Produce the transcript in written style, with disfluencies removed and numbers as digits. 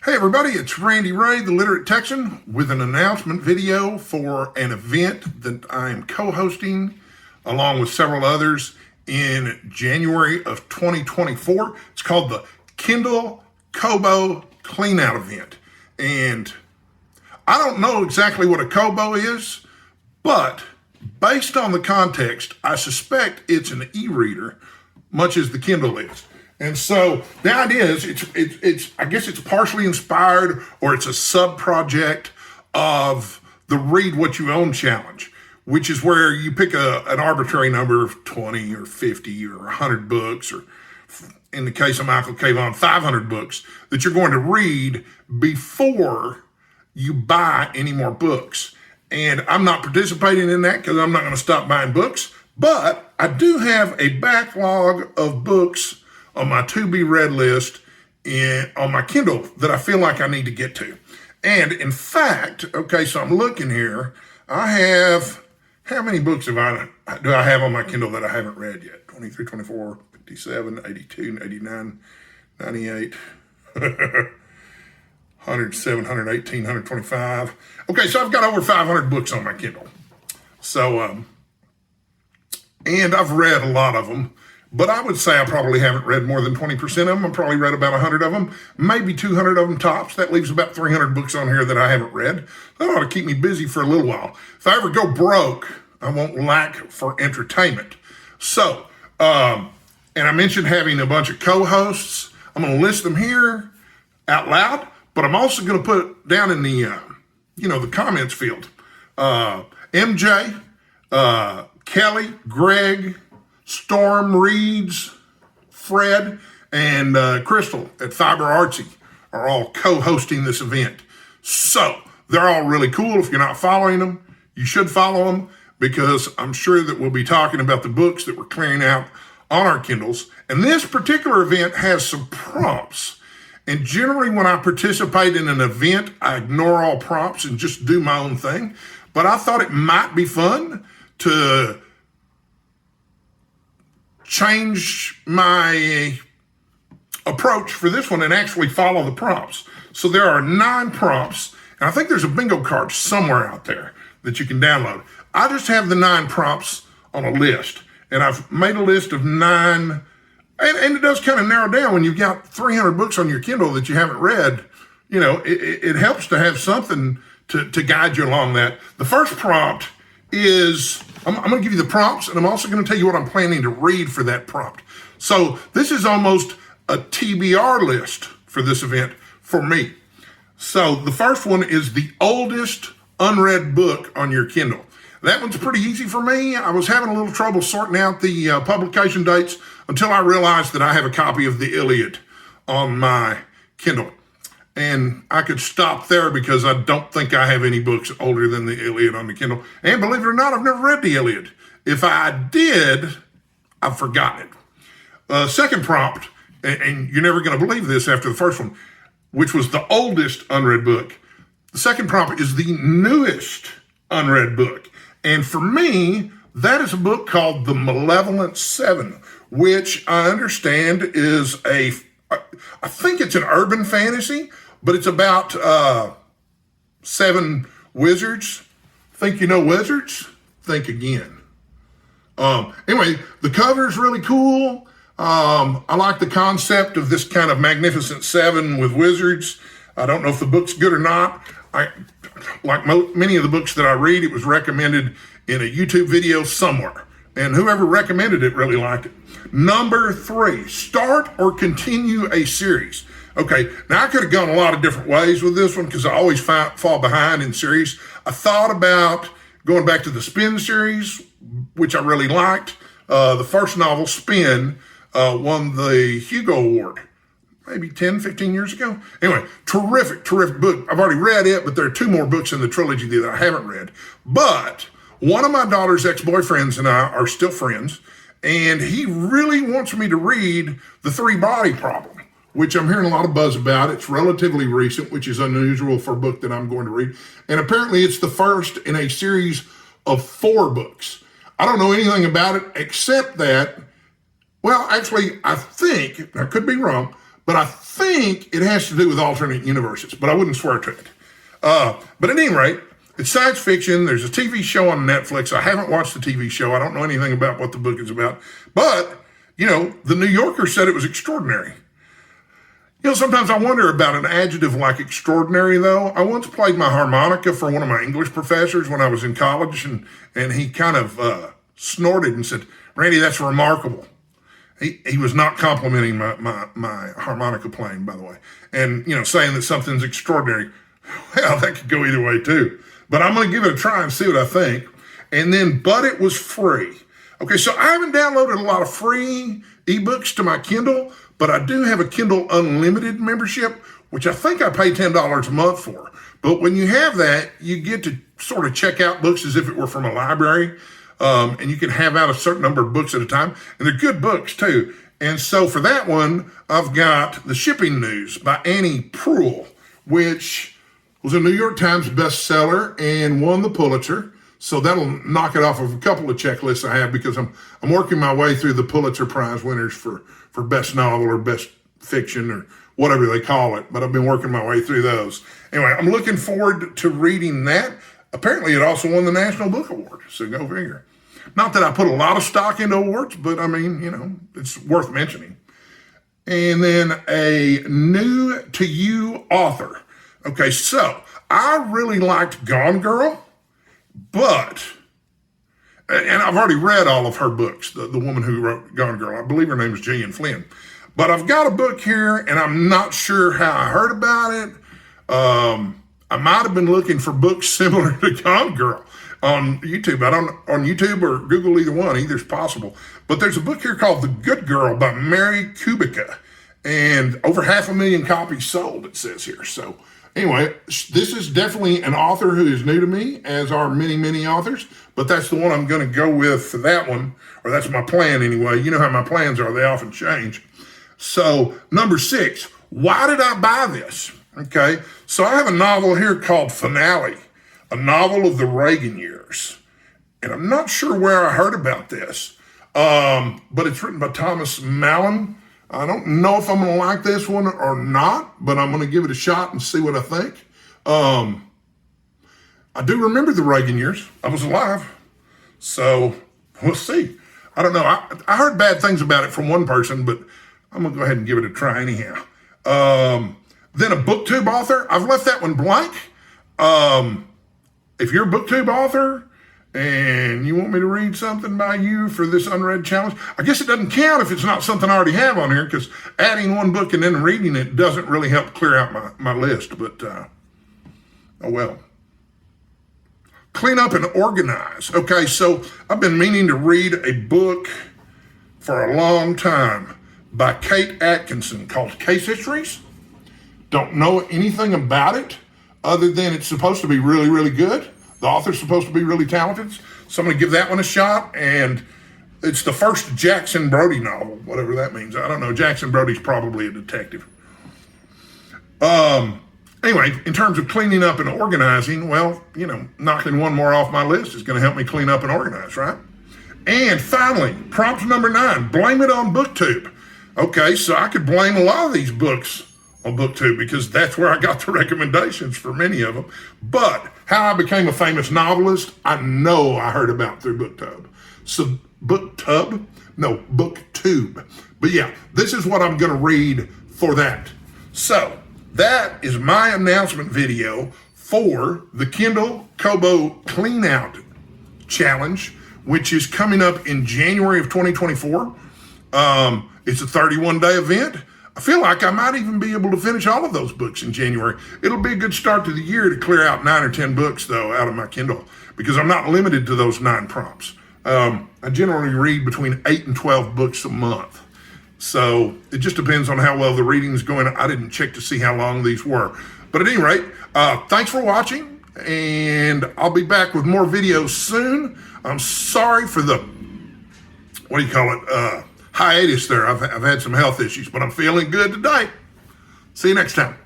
Hey everybody, it's Randy Ray, the Literate Texan, with an announcement video for an event that I'm co-hosting along with several others in January of 2024. It's called the Kindle Kobo Cleanout Event. And I don't know exactly what a Kobo is, but based on the context, I suspect it's an e-reader, much as the Kindle is. And so the idea is it's I guess it's partially inspired, or it's a sub-project of the Read What You Own challenge, which is where you pick an arbitrary number of 20 or 50 or 100 books, or in the case of Michael K. Vaughan, 500 books that you're going to read before you buy any more books. And I'm not participating in that because I'm not going to stop buying books, but I do have a backlog of books on my to-be-read list on my Kindle that I feel like I need to get to. And in fact, okay, so I'm looking here, I have, how many books do I have on my Kindle that I haven't read yet? 23, 24, 57, 82, 89, 98, 107, 118, 125. Okay, so I've got over 500 books on my Kindle. So, and I've read a lot of them. But I would say I probably haven't read more than 20% of them. I've probably read about 100 of them, maybe 200 of them tops. That leaves about 300 books on here that I haven't read. That ought to keep me busy for a little while. If I ever go broke, I won't lack for entertainment. So, and I mentioned having a bunch of co-hosts. I'm going to list them here out loud, but I'm also going to put down in the, the comments field, MJ, Kelly, Greg, Storm Reads, Fred, and Crystal at Fiber Artsy are all co-hosting this event. So they're all really cool. If you're not following them, you should follow them, because I'm sure that we'll be talking about the books that we're clearing out on our Kindles. And this particular event has some prompts. And generally when I participate in an event, I ignore all prompts and just do my own thing. But I thought it might be fun to change my approach for this one and actually follow the prompts. So there are 9 prompts, and I think there's a bingo card somewhere out there that you can download. I just have the 9 prompts on a list, and I've made a list of 9, and it does kind of narrow down when you've got 300 books on your Kindle that you haven't read. You know, it helps to have something to guide you along that. The first prompt is, I'm going to give you the prompts, and I'm also going to tell you what I'm planning to read for that prompt. So this is almost a TBR list for this event for me. So the first one is the oldest unread book on your Kindle. That one's pretty easy for me. I was having a little trouble sorting out the publication dates until I realized that I have a copy of the Iliad on my Kindle. And I could stop there because I don't think I have any books older than the Iliad on the Kindle. And believe it or not, I've never read the Iliad. If I did, I've forgotten it. Second prompt, and you're never going to believe this after the first one, which was the oldest unread book. The second prompt is the newest unread book. And for me, that is a book called The Malevolent Seven, which I understand is I think it's an urban fantasy, but it's about 7 wizards. Think you know wizards? Think again. Anyway, the cover is really cool. I like the concept of this kind of magnificent 7 with wizards. I don't know if the book's good or not. Like many of the books that I read, it was recommended in a YouTube video somewhere, and whoever recommended it really liked it. Number 3, start or continue a series. Okay, now I could have gone a lot of different ways with this one because I always fall behind in series. I thought about going back to the Spin series, which I really liked. The first novel, Spin, won the Hugo Award maybe 10, 15 years ago. Anyway, terrific book. I've already read it, but there are 2 more books in the trilogy that I haven't read. But one of my daughter's ex-boyfriends and I are still friends, and he really wants me to read The 3-Body Problem, which I'm hearing a lot of buzz about. It's relatively recent, which is unusual for a book that I'm going to read. And apparently it's the first in a series of 4 books. I don't know anything about it except that, well, actually, I think, I could be wrong, but I think it has to do with alternate universes, but I wouldn't swear to it. But at any rate, it's science fiction. There's a TV show on Netflix. I haven't watched the TV show. I don't know anything about what the book is about. But, the New Yorker said it was extraordinary. Sometimes I wonder about an adjective like extraordinary, though. I once played my harmonica for one of my English professors when I was in college, and he kind of snorted and said, "Randy, that's remarkable." He was not complimenting my harmonica playing, by the way, and, saying that something's extraordinary. Well, that could go either way, too. But I'm going to give it a try and see what I think. And then, but it was free. Okay, so I haven't downloaded a lot of free ebooks to my Kindle, but I do have a Kindle Unlimited membership, which I think I pay $10 a month for. But when you have that, you get to sort of check out books as if it were from a library, and you can have out a certain number of books at a time, and they're good books too. And so for that one, I've got The Shipping News by Annie Proulx, which was a New York Times bestseller and won the Pulitzer. So that'll knock it off of a couple of checklists I have, because I'm working my way through the Pulitzer Prize winners for best novel or best fiction or whatever they call it. But I've been working my way through those. Anyway, I'm looking forward to reading that. Apparently it also won the National Book Award. So go figure. Not that I put a lot of stock into awards, but I mean, it's worth mentioning. And then a new to you author. Okay, so I really liked Gone Girl. But, and I've already read all of her books, the woman who wrote Gone Girl. I believe her name is Gillian Flynn. But I've got a book here, and I'm not sure how I heard about it. I might have been looking for books similar to Gone Girl on YouTube. On YouTube or Google, either one, either's possible. But there's a book here called The Good Girl by Mary Kubica, and over 500,000 copies sold, it says here. So anyway, this is definitely an author who is new to me, as are many, many authors, but that's the one I'm going to go with for that one, or that's my plan anyway. You know how my plans are. They often change. So number 6, why did I buy this? Okay, so I have a novel here called Finale, a novel of the Reagan years. And I'm not sure where I heard about this, but it's written by Thomas Mallon. I don't know if I'm going to like this one or not, but I'm going to give it a shot and see what I think. I do remember the Reagan years. I was alive. So we'll see. I don't know. I heard bad things about it from one person, but I'm going to go ahead and give it a try anyhow. Then a BookTube author. I've left that one blank. If you're a BookTube author and you want me to read something by you for this unread challenge, I guess it doesn't count if it's not something I already have on here, because adding one book and then reading it doesn't really help clear out my list, but oh well. Clean up and organize. Okay, so I've been meaning to read a book for a long time by Kate Atkinson called Case Histories. Don't know anything about it other than it's supposed to be really, really good. The author's supposed to be really talented. So I'm going to give that one a shot. And it's the first Jackson Brodie novel, whatever that means. I don't know. Jackson Brodie's probably a detective. Anyway, in terms of cleaning up and organizing, well, knocking one more off my list is going to help me clean up and organize, right? And finally, prompt number 9, blame it on BookTube. Okay, so I could blame a lot of these books on BookTube, because that's where I got the recommendations for many of them. But how I became a famous novelist, I know I heard about through BookTube. So BookTube? No, BookTube. But yeah, this is what I'm going to read for that. So that is my announcement video for the Kindle Kobo Clean Out Challenge, which is coming up in January of 2024. It's a 31-day event. I feel like I might even be able to finish all of those books in January. It'll be a good start to the year to clear out 9 or 10 books, though, out of my Kindle, because I'm not limited to those 9 prompts. I generally read between 8 and 12 books a month. So it just depends on how well the reading is going. I didn't check to see how long these were. But at any rate, thanks for watching, and I'll be back with more videos soon. I'm sorry for the, hiatus there. I've had some health issues, but I'm feeling good today. See you next time.